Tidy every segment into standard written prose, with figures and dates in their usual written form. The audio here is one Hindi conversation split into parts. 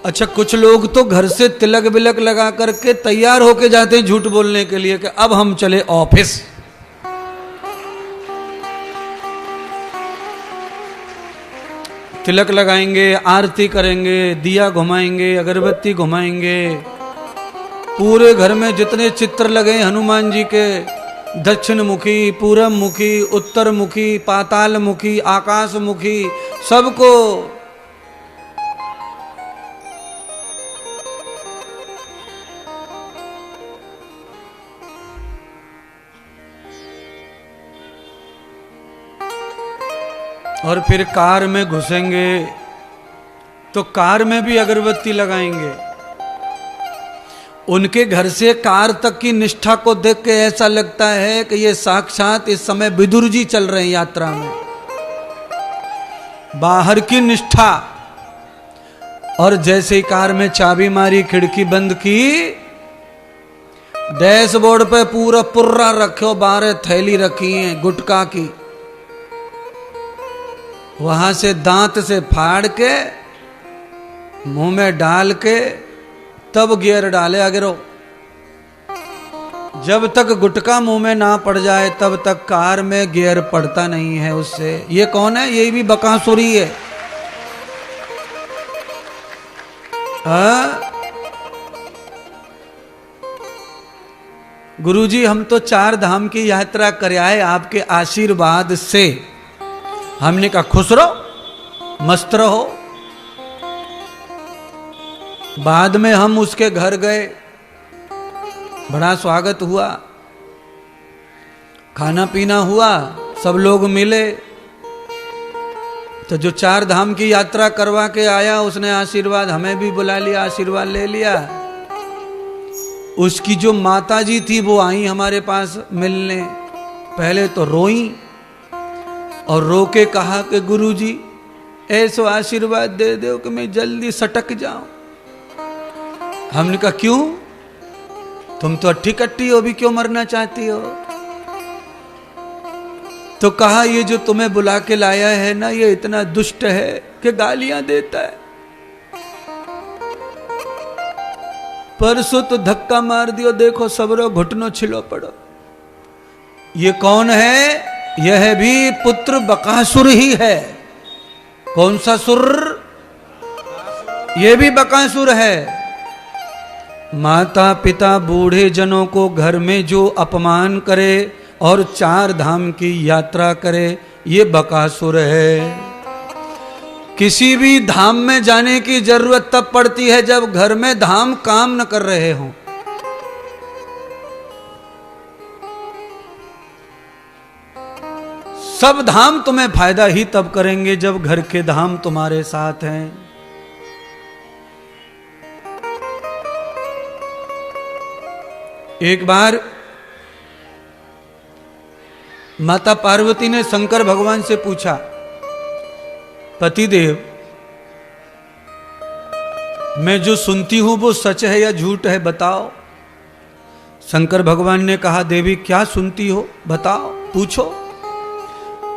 अच्छा, कुछ लोग तो घर से तिलक बिलक लगा करके तैयार होके जाते हैं झूठ बोलने के लिए कि अब हम चले ऑफिस। तिलक लगाएंगे, आरती करेंगे, दिया घुमाएंगे, अगरबत्ती घुमाएंगे, पूरे घर में जितने चित्र लगे हनुमान जी के, दक्षिण मुखी, पूरब मुखी, उत्तर मुखी, पाताल मुखी, आकाश मुखी, सबको और फिर कार में घुसेंगे तो कार में भी अगरबत्ती लगाएंगे। उनके घर से कार तक की निष्ठा को देख के ऐसा लगता है कि ये साक्षात इस समय विदुर जी चल रहे हैं यात्रा में। बाहर की निष्ठा, और जैसे ही कार में चाबी मारी, खिड़की बंद की, डैशबोर्ड पे पूरा पुर्रा रखो, 12 थैली रखी है गुटखा की, वहां से दांत से फाड़ के मुंह में डाल के तब गियर डाले आगे रो। जब तक गुटखा मुंह में ना पड़ जाए तब तक कार में गियर पड़ता नहीं है उससे। ये कौन है? ये भी बकासुरी है। गुरुजी, हम तो 4 धाम की यात्रा कर आए आपके आशीर्वाद से। हमने कहा खुश रहो, मस्त रहो। बाद में हम उसके घर गए, बड़ा स्वागत हुआ, खाना पीना हुआ, सब लोग मिले। तो जो 4 धाम की यात्रा करवा के आया उसने आशीर्वाद हमें भी बुला लिया, आशीर्वाद ले लिया। उसकी जो माताजी थी वो आई हमारे पास मिलने। पहले तो रोई और रो के कहा कि गुरुजी ऐसा आशीर्वाद दे दो कि मैं जल्दी सटक जाऊं। हमने कहा क्यों? तुम तो अट्ठी कट्टी हो, भी क्यों मरना चाहती हो? तो कहा ये जो तुम्हें बुला के लाया है ना, ये इतना दुष्ट है कि गालियां देता है। परसों तो धक्का मार दियो, देखो सबरो घुटनों छिलो पड़ो। ये कौन है? यह भी पुत्र बकासुर ही है। कौन सा सुर? यह भी बकासुर है। माता पिता बूढ़े जनों को घर में जो अपमान करे और 4 धाम की यात्रा करे, ये बकासुर है। किसी भी धाम में जाने की जरूरत तब पड़ती है जब घर में धाम काम न कर रहे हों। सब धाम तुम्हें फायदा ही तब करेंगे जब घर के धाम तुम्हारे साथ हैं। एक बार माता पार्वती ने शंकर भगवान से पूछा, पतिदेव मैं जो सुनती हूं वो सच है या झूठ है, बताओ। शंकर भगवान ने कहा, देवी क्या सुनती हो, बताओ, पूछो।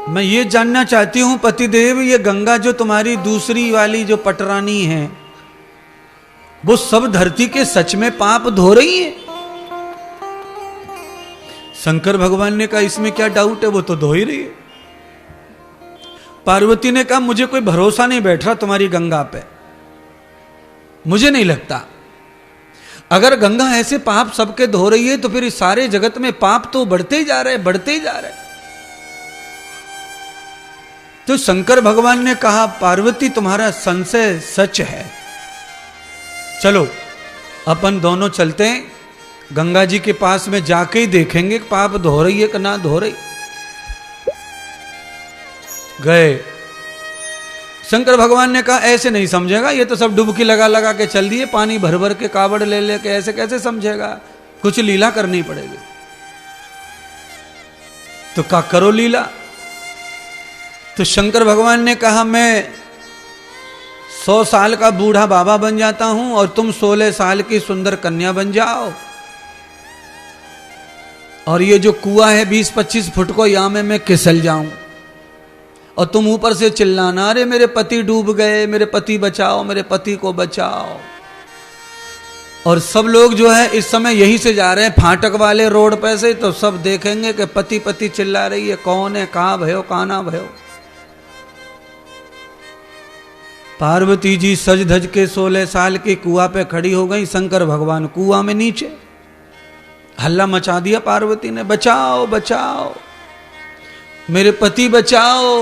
मैं ये जानना चाहती हूं पतिदेव, ये गंगा जो तुम्हारी दूसरी वाली जो पटरानी है, वो सब धरती के सच में पाप धो रही है? शंकर भगवान ने कहा, इसमें क्या डाउट है, वो तो धो ही रही है। पार्वती ने कहा, मुझे कोई भरोसा नहीं बैठ रहा तुम्हारी गंगा पे, मुझे नहीं लगता। अगर गंगा ऐसे पाप सबके धो रही है तो फिर इस सारे जगत में पाप तो बढ़ते ही जा रहे, बढ़ते ही जा रहे। तो शंकर भगवान ने कहा, पार्वती तुम्हारा संशय सच है, चलो अपन दोनों चलते हैं, गंगा जी के पास में जाके ही देखेंगे पाप धो रही है कि ना धो रही। गए। शंकर भगवान ने कहा, ऐसे नहीं समझेगा, ये तो सब डुबकी लगा लगा के चल दिए, पानी भर भर के कावड़ ले लेके, ऐसे कैसे समझेगा, कुछ लीला करनी पड़ेगी। तो क्या करो लीला। तो शंकर भगवान ने कहा, मैं 100 साल का बूढ़ा बाबा बन जाता हूं और तुम 16 साल की सुंदर कन्या बन जाओ, और ये जो कुआं है 20-25 फुट को, यहां में मैं किसल जाऊं, और तुम ऊपर से चिल्लाना, अरे मेरे पति डूब गए, मेरे पति बचाओ, मेरे पति को बचाओ। और सब लोग जो है इस समय यहीं से जा रहे हैं फाटक वाले रोड पे से, तो सब देखेंगे कि पति पति चिल्ला रही है, कौन है, कहां भयो, कहां ना भयो। पार्वती जी सज धज के 16 साल की कुआं पे खड़ी हो गई, शंकर भगवान कुआं में नीचे। हल्ला मचा दिया पार्वती ने, बचाओ बचाओ, मेरे पति बचाओ।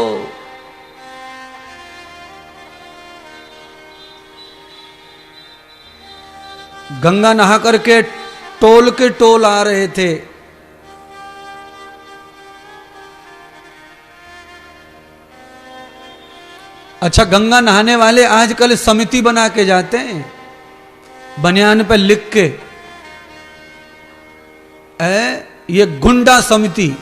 गंगा नहा करके टोल के टोल आ रहे थे। अच्छा, गंगा नहाने वाले आजकल समिति बना के जाते हैं, बनियान पे लिख के, ये गुंडा समिति।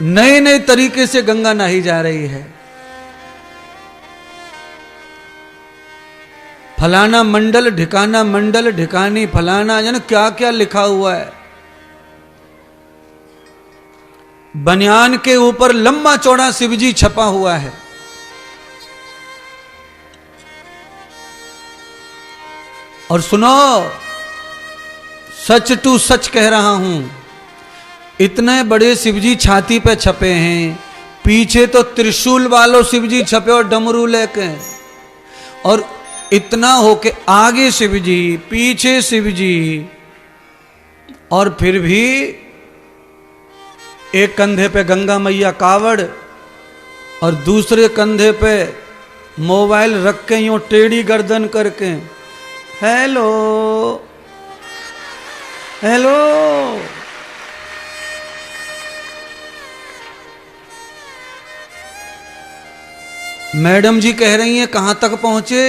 नए नए तरीके से गंगा नहाई जा रही है। फलाना मंडल, ढिकाना मंडल, ढिकानी फलाना, जाने क्या क्या लिखा हुआ है। बनियान के ऊपर लंबा चौड़ा शिवजी छपा हुआ है। और सुनो, सच टू सच कह रहा हूं, इतने बड़े शिवजी छाती पे छपे हैं, पीछे तो त्रिशूल वालों शिवजी छपे और डमरू लेके, और इतना हो के आगे शिवजी, पीछे शिवजी, और फिर भी एक कंधे पे गंगा मैया कावड़ और दूसरे कंधे पे मोबाइल रख के यूं टेढ़ी गर्दन करके, हेलो हेलो। मैडम जी कह रही हैं कहां तक पहुंचे।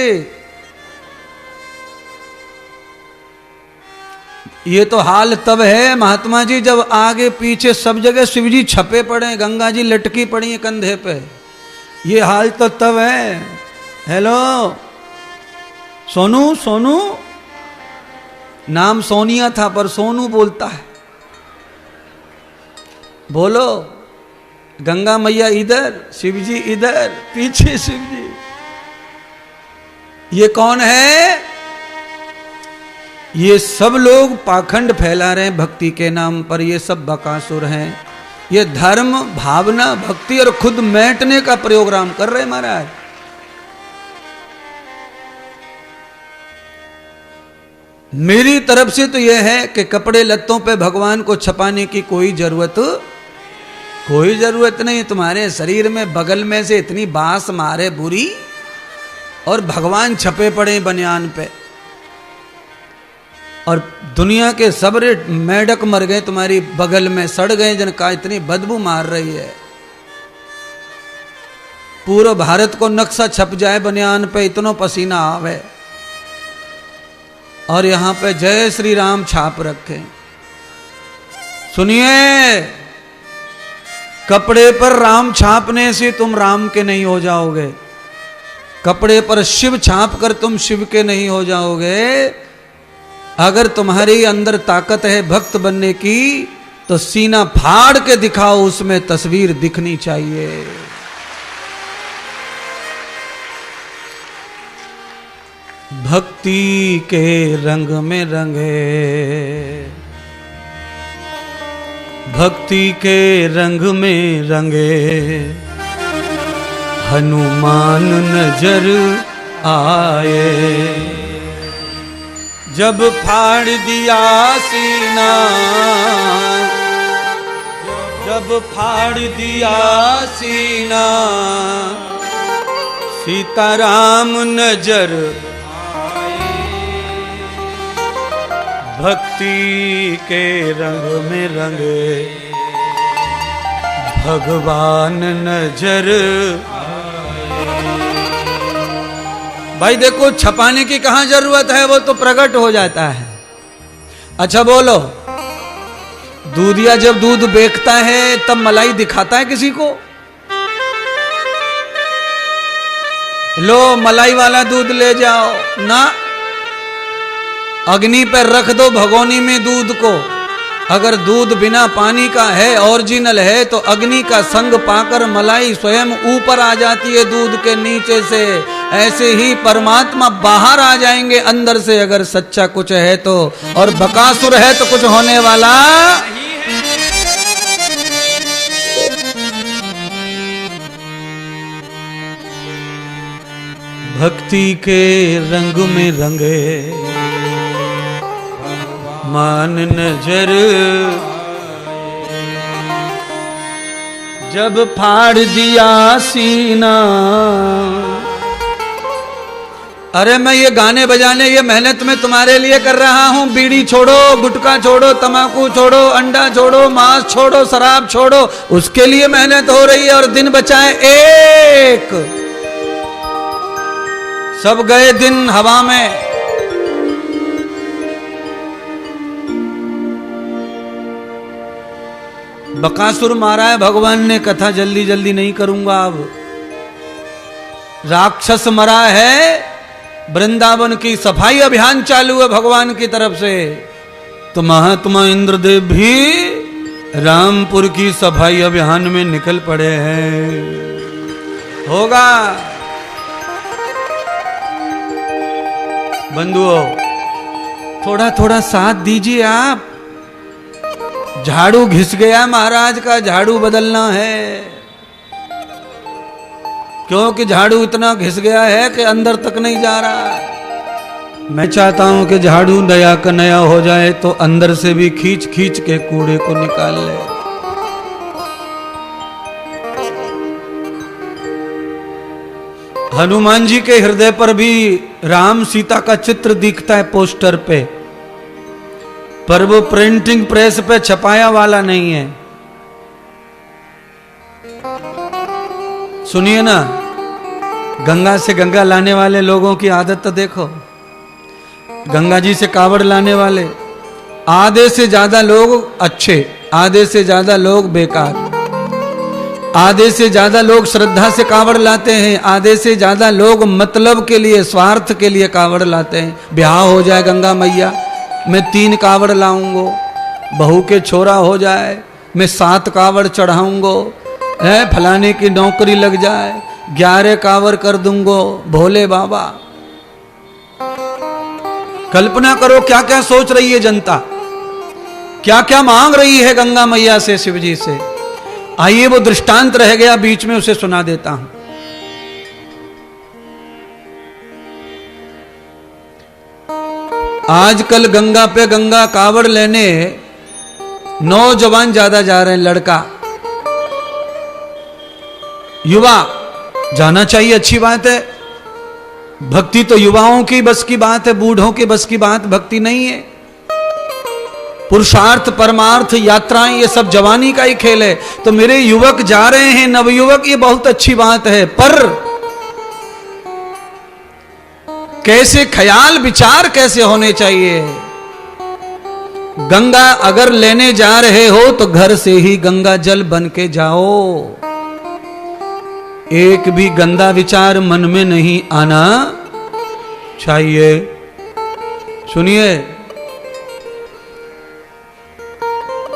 ये तो हाल तब है महात्मा जी जब आगे पीछे सब जगह शिवजी छपे पड़े, गंगा जी लटकी पड़ी है कंधे पे। ये हाल तो तब है। हेलो सोनू, सोनू नाम सोनिया था पर सोनू बोलता है। बोलो, गंगा मैया इधर, शिवजी इधर, पीछे शिवजी। ये कौन है? ये सब लोग पाखंड फैला रहे हैं भक्ति के नाम पर। ये सब बकासुर हैं। ये धर्म, भावना, भक्ति और खुद मैटने का प्रोग्राम कर रहे हैं महाराज। मेरी तरफ से तो यह है कि कपड़े लत्तों पे भगवान को छपाने की कोई जरूरत नहीं। तुम्हारे शरीर में बगल में से इतनी बांस मारे बुरी और भगवान छपे पड़े बनियान पे, और दुनिया के सबरे मेढक मर गए तुम्हारी बगल में, सड़ गए जिनका, इतनी बदबू मार रही है। पूरा भारत को नक्शा छप जाए बनियान पे, इतना पसीना आवे, और यहां पे जय श्री राम छाप रखे। सुनिए, कपड़े पर राम छापने से तुम राम के नहीं हो जाओगे, कपड़े पर शिव छाप कर तुम शिव के नहीं हो जाओगे। अगर तुम्हारे अंदर ताकत है भक्त बनने की तो सीना फाड़ के दिखाओ, उसमें तस्वीर दिखनी चाहिए। भक्ति के रंग में रंगे, भक्ति के रंग में रंगे, हनुमान नजर आए। जब फाड़ दिया सीना, जब फाड़ दिया सीना, सीताराम नजर आए। भक्ति के रंग में रंगे, भगवान नजर भाई। देखो, छपाने की कहां जरूरत है, वो तो प्रकट हो जाता है। अच्छा बोलो, दूधिया जब दूध बेचता है तब मलाई दिखाता है किसी को? लो मलाई वाला दूध ले जाओ ना, अग्नि पर रख दो भगोनी में दूध को, अगर दूध बिना पानी का है, ओरिजिनल है, तो अग्नि का संग पाकर मलाई स्वयं ऊपर आ जाती है दूध के नीचे से। ऐसे ही परमात्मा बाहर आ जाएंगे अंदर से अगर सच्चा कुछ है तो, और बकासुर है तो कुछ होने वाला। भक्ति के रंग में रंगे मान नजर, जब फाड़ दिया सीना। अरे मैं ये गाने बजाने ये मेहनत में तुम्हारे लिए कर रहा हूं। बीड़ी छोड़ो, गुटखा छोड़ो, तंबाकू छोड़ो, अंडा छोड़ो, मांस छोड़ो, शराब छोड़ो, उसके लिए मेहनत हो रही है। और दिन बचाए एक, सब गए दिन हवा में। बकासुर मारा है भगवान ने, कथा जल्दी जल्दी नहीं करूंगा अब। राक्षस मरा है, वृंदावन की सफाई अभियान चालू है भगवान की तरफ से। तो महात्मा इंद्रदेव भी रामपुर की सफाई अभियान में निकल पड़े हैं। होगा बंधुओं, थोड़ा थोड़ा साथ दीजिए आप। झाड़ू घिस गया महाराज का, झाड़ू बदलना है, क्योंकि झाड़ू इतना घिस गया है कि अंदर तक नहीं जा रहा है। मैं चाहता हूं कि झाड़ू नया का नया हो जाए तो अंदर से भी खींच खींच के कूड़े को निकाल ले। हनुमान जी के हृदय पर भी राम सीता का चित्र दिखता है पोस्टर पे, पर वो प्रिंटिंग प्रेस पे छपाया वाला नहीं है। सुनिए ना, गंगा से गंगा लाने वाले लोगों की आदत तो देखो। गंगा जी से कावड़ लाने वाले आधे से ज्यादा लोग अच्छे, आधे से ज्यादा लोग बेकार, आधे से ज्यादा लोग श्रद्धा से कावड़ लाते हैं, आधे से ज्यादा लोग मतलब के लिए, स्वार्थ के लिए कावड़ लाते हैं। ब्याह हो जाए गंगा मैया, मैं 3 कावड़ लाऊंगो, बहू के छोरा हो जाए मैं 7 कावड़ चढ़ाऊंगो, है फलाने की नौकरी लग जाए 11 कावड़ कर दूंगो, भोले बाबा। कल्पना करो क्या क्या सोच रही है जनता, क्या क्या मांग रही है गंगा मैया से, शिव जी से। आइए वो दृष्टांत रह गया बीच में, उसे सुना देता हूं। आजकल गंगा पे गंगा कावड़ लेने नौजवान ज्यादा जा रहे हैं, लड़का युवा जाना चाहिए, अच्छी बात है। भक्ति तो युवाओं की बस की बात है, बूढ़ों की बस की बात भक्ति नहीं है। पुरुषार्थ परमार्थ यात्राएं ये सब जवानी का ही खेल है। तो मेरे युवक जा रहे हैं, नवयुवक, ये बहुत अच्छी बात है, पर कैसे ख्याल विचार कैसे होने चाहिए। गंगा अगर लेने जा रहे हो तो घर से ही गंगा जल बन के जाओ। एक भी गंदा विचार मन में नहीं आना चाहिए। सुनिए,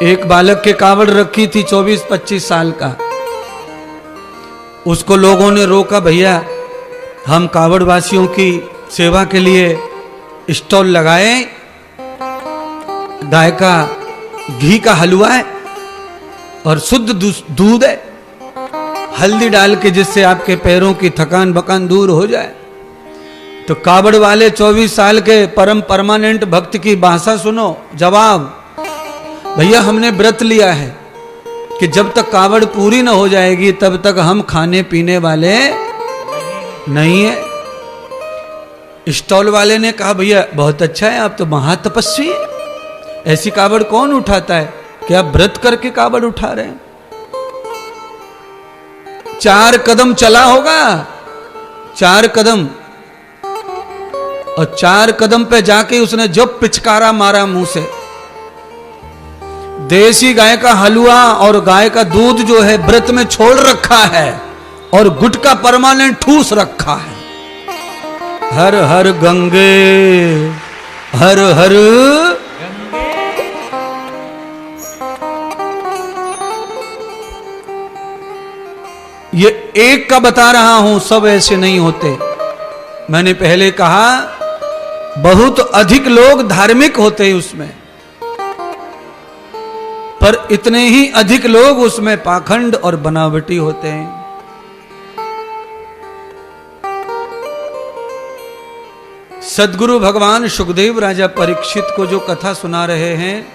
एक बालक के कावड़ रखी थी 24-25 साल का, उसको लोगों ने रोका, भैया हम कावड़ वासियों की सेवा के लिए स्टॉल लगाए, गाय का घी का हलवा है और शुद्ध दूध है, हल्दी डाल के, जिससे आपके पैरों की थकान बकान दूर हो जाए। तो कावड़ वाले 24 साल के परम परमानेंट भक्त की भाषा सुनो। जवाब, भैया हमने व्रत लिया है कि जब तक कावड़ पूरी न हो जाएगी तब तक हम खाने पीने वाले नहीं है। स्टॉल वाले ने कहा, भैया बहुत अच्छा है, आप तो महातपस्वी है, ऐसी कावड़ कौन उठाता है, क्या आप व्रत करके कावड़ उठा रहे हैं? 4 कदम चला होगा, 4 कदम, और 4 कदम पे जाके उसने जब पिचकारा मारा मुंह से, देसी गाय का हलवा और गाय का दूध जो है व्रत में छोड़ रखा है और गुटखा परमानेंट ठूस रखा है। हर हर गंगे हर हर ये एक का बता रहा हूं, सब ऐसे नहीं होते। मैंने पहले कहा बहुत अधिक लोग धार्मिक होते हैं उसमें, पर इतने ही अधिक लोग उसमें पाखंड और बनावटी होते हैं। सद्गुरु भगवान सुखदेव राजा परीक्षित को जो कथा सुना रहे हैं,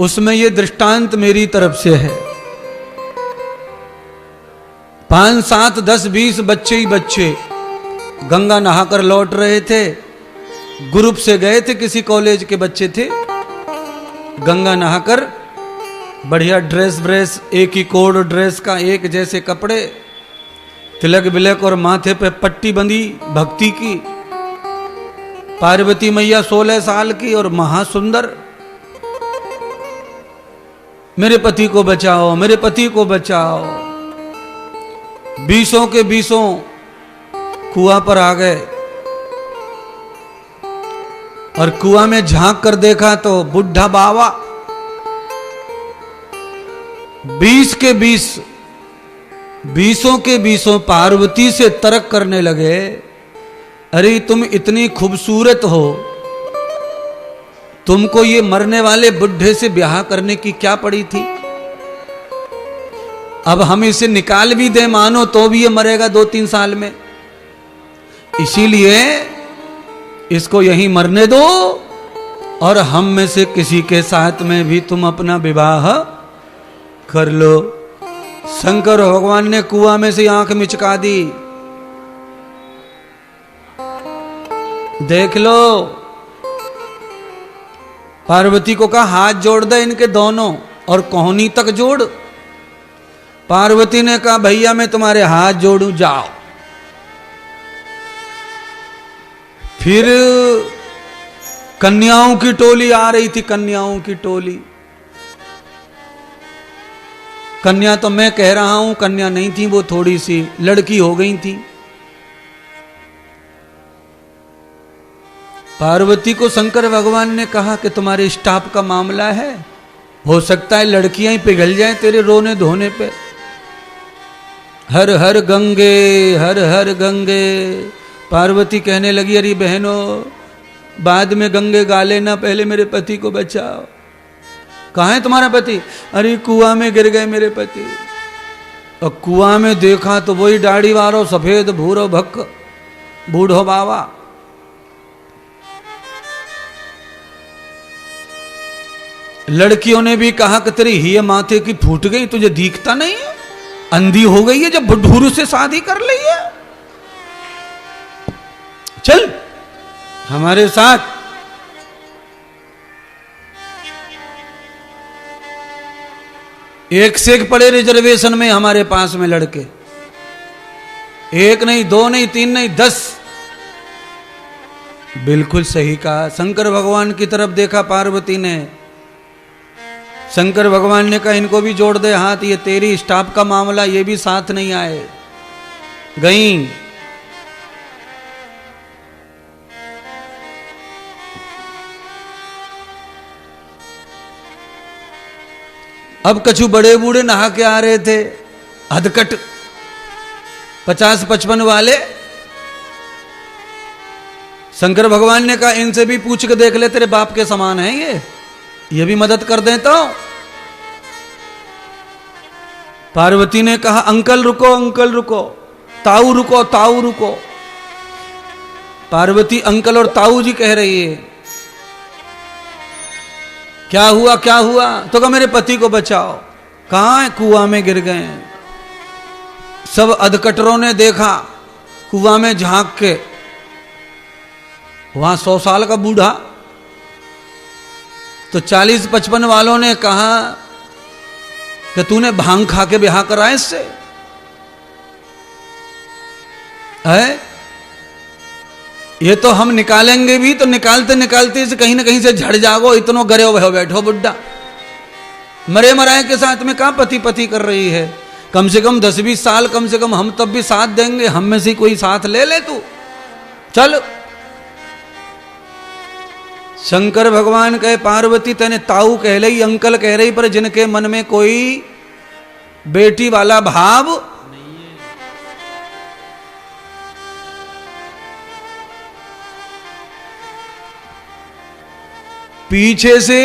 उसमें ये दृष्टांत मेरी तरफ से है। 5, 7, 10, 20 बच्चे ही बच्चे गंगा नहाकर लौट रहे थे। ग्रुप से गए थे, किसी कॉलेज के बच्चे थे। गंगा नहाकर बढ़िया ड्रेस, एक ही कोड ड्रेस का, एक जैसे कपड़े, तिलक बिलक और माथे पे पट्टी बंधी भक्ति की। पार्वती मैया 16 साल की और महासुंदर। मेरे पति को बचाओ, मेरे पति को बचाओ। 20 के 20 कुआं पर आ गए और कुआं में झांक कर देखा तो बुढ़ा बावा 20 के 20 पार्वती से तर्क करने लगे। अरे तुम इतनी खूबसूरत हो, तुमको ये मरने वाले बुढ़े से ब्याह करने की क्या पड़ी थी? अब हम इसे निकाल भी दे मानो तो भी ये मरेगा 2-3 साल में, इसीलिए इसको यहीं मरने दो और हम में से किसी के साथ में भी तुम अपना विवाह कर लो। शंकर भगवान ने कुआं में से आंख मिचका दी। देख लो, पार्वती को कहा हाथ जोड़ दे इनके दोनों और कोहनी तक जोड़। पार्वती ने कहा भैया मैं तुम्हारे हाथ जोड़ूं, जाओ। फिर कन्याओं की टोली आ रही थी, कन्याओं की टोली। कन्या तो मैं कह रहा हूं कन्या नहीं थी, वो थोड़ी सी लड़की हो गई थी। पार्वती को शंकर भगवान ने कहा कि तुम्हारे स्टाफ का मामला है, हो सकता है लड़कियां ही पिघल जाएं तेरे रोने धोने पे। हर हर गंगे, हर हर गंगे। पार्वती कहने लगी अरे बहनों, बाद में गंगे गा लेना, पहले मेरे पति को बचाओ। कहाँ है तुम्हारा पति? अरे कुआं में गिर गए मेरे पति। और कुआं में देखा तो वही दाढ़ी वालो सफेद भूरो भक्क बूढ़ो बाबा। लड़कियों ने भी कहा कि तेरी हिया माथे की फूट गई, तुझे दिखता नहीं है? अंधी हो गई है जब बुढ़ूरू से शादी कर ली है। चल हमारे साथ। एक से एक पड़े रिजर्वेशन में हमारे पास में लड़के, एक नहीं, 2 नहीं, 3 नहीं, 10। बिल्कुल सही कहा। शंकर भगवान की तरफ देखा पार्वती ने। शंकर भगवान ने कहा इनको भी जोड़ दे हाथ, ये तेरी स्टाफ का मामला, ये भी साथ नहीं आए। गई। अब कछु बड़े बूढ़े नहा के आ रहे थे, हदकट 50-55 वाले। शंकर भगवान ने कहा इनसे भी पूछ के देख ले, तेरे बाप के समान है ये भी मदद कर दें तो। पार्वती ने कहा अंकल रुको, अंकल रुको, ताऊ रुको, ताऊ रुको। पार्वती अंकल और ताऊ जी कह रही है। क्या हुआ, क्या हुआ? तो कहा मेरे पति को बचाओ। कहां है? कुआं में गिर गए हैं। सब अधकटरों ने देखा, कुआं में झांक के, वहां 100 साल का बूढ़ा। तो 40-55 वालों ने कहा कि तूने भांग खा के ब्याह करा इससे है? ये तो हम निकालेंगे भी, तो निकालते निकालते इसे कहीं ना कहीं से झड़ जागो, इतनो गरे हो बैठो बुड्ढा। मरे मराए के साथ में कहां पति पति कर रही है? कम से कम 10-20 साल कम से कम हम तब भी साथ देंगे, हम में से कोई साथ ले ले तू, चल। शंकर भगवान कहे पार्वती तने ताऊ कह रही, अंकल कह रही, पर जिनके मन में कोई बेटी वाला भाव नहीं है। पीछे से